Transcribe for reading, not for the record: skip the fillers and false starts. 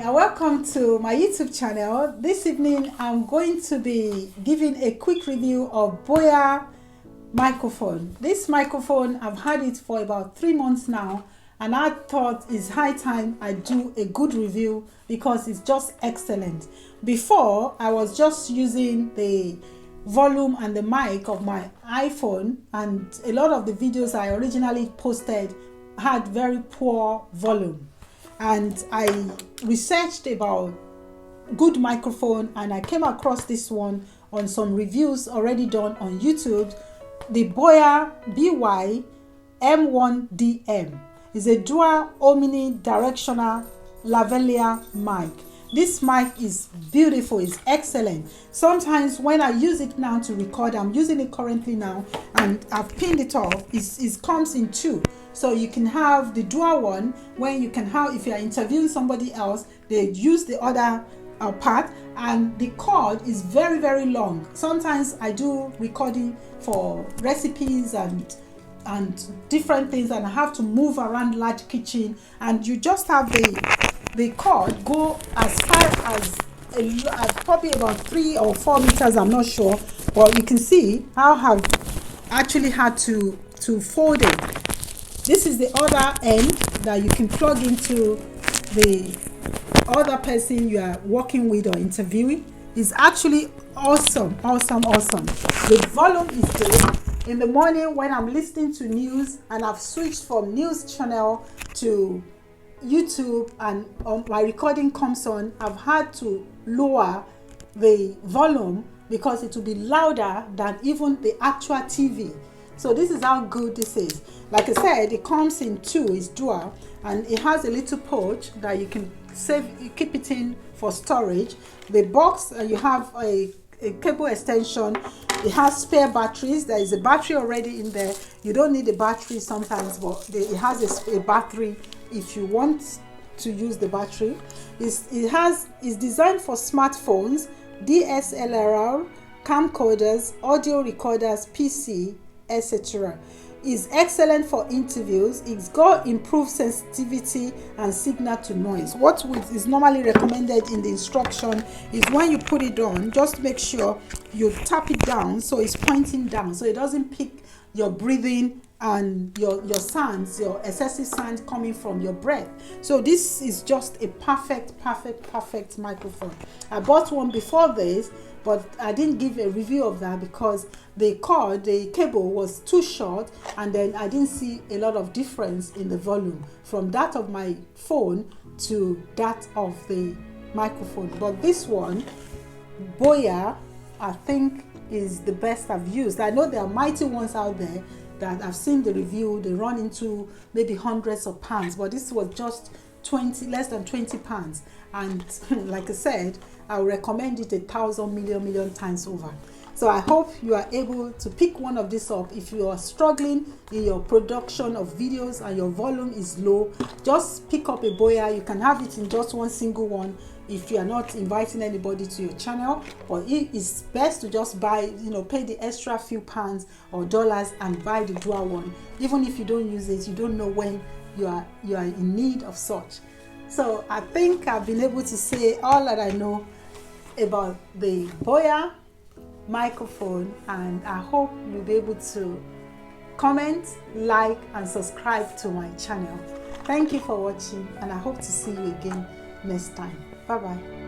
and welcome to my YouTube channel. This evening I'm going to be giving a quick review of Boya microphone. This microphone, I've had it for about 3 months now, and I thought it's high time I do a good review because it's just excellent. Before, I was just using the volume and the mic of my iPhone, and a lot of the videos I originally posted had very poor volume. And I researched about good microphone, and I came across this one on some reviews already done on YouTube. The Boya BY-M1Dm is a dual omnidirectional lavalier mic. This mic is beautiful, it's excellent. Sometimes when I use it now to record, I'm using it currently now, and I've pinned it off. It comes in two. So you can have the dual one when you can have, if you're interviewing somebody else, they use the other part, and the cord is very, very long. Sometimes I do recording for recipes and different things, and I have to move around large kitchen, and you just have the cord go as far as probably about 3 or 4 meters, I'm not sure, but you can see how I've actually had to fold it. This is the other end that you can plug into the other person you are working with or interviewing. Is actually awesome. The volume is good. In the morning when I'm listening to news, and I've switched from news channel to YouTube, and my recording comes on, I've had to lower the volume because it will be louder than even the actual TV. So this is how good this is. Like I said, it comes in two, it's dual, and it has a little pouch that you can keep it in for storage. The box, you have a cable extension. It has spare batteries. There is a battery already in there. You don't need a battery sometimes, but it has a battery if you want to use the battery. It's designed for smartphones, DSLR, camcorders, audio recorders, PC, etc. Is excellent for interviews. It's got improved sensitivity and signal to noise. What is normally recommended in the instruction is when you put it on, just make sure you tap it down so it's pointing down, so it doesn't pick your breathing and your sounds, your excessive sound coming from your breath. So this is just a perfect microphone. I bought one before this, but I didn't give a review of that because the cable was too short, and then I didn't see a lot of difference in the volume from that of my phone to that of the microphone. But this one, Boya, I think is the best I've used. I know there are mighty ones out there that I've seen the review, they run into maybe hundreds of pounds, but this was just less than 20 pounds. And like I said, I would recommend it 1,000 million times over. So I hope you are able to pick one of these up. If you are struggling in your production of videos and your volume is low, just pick up a Boya. You can have it in just one single one if you are not inviting anybody to your channel, or it is best to just buy, pay the extra few pounds or dollars and buy the dual one. Even if you don't use it, you don't know when you are in need of such. So I think I've been able to say all that I know about the Boya microphone, and I hope you'll be able to comment, like, and subscribe to my channel. Thank you for watching, and I hope to see you again next time. Bye bye.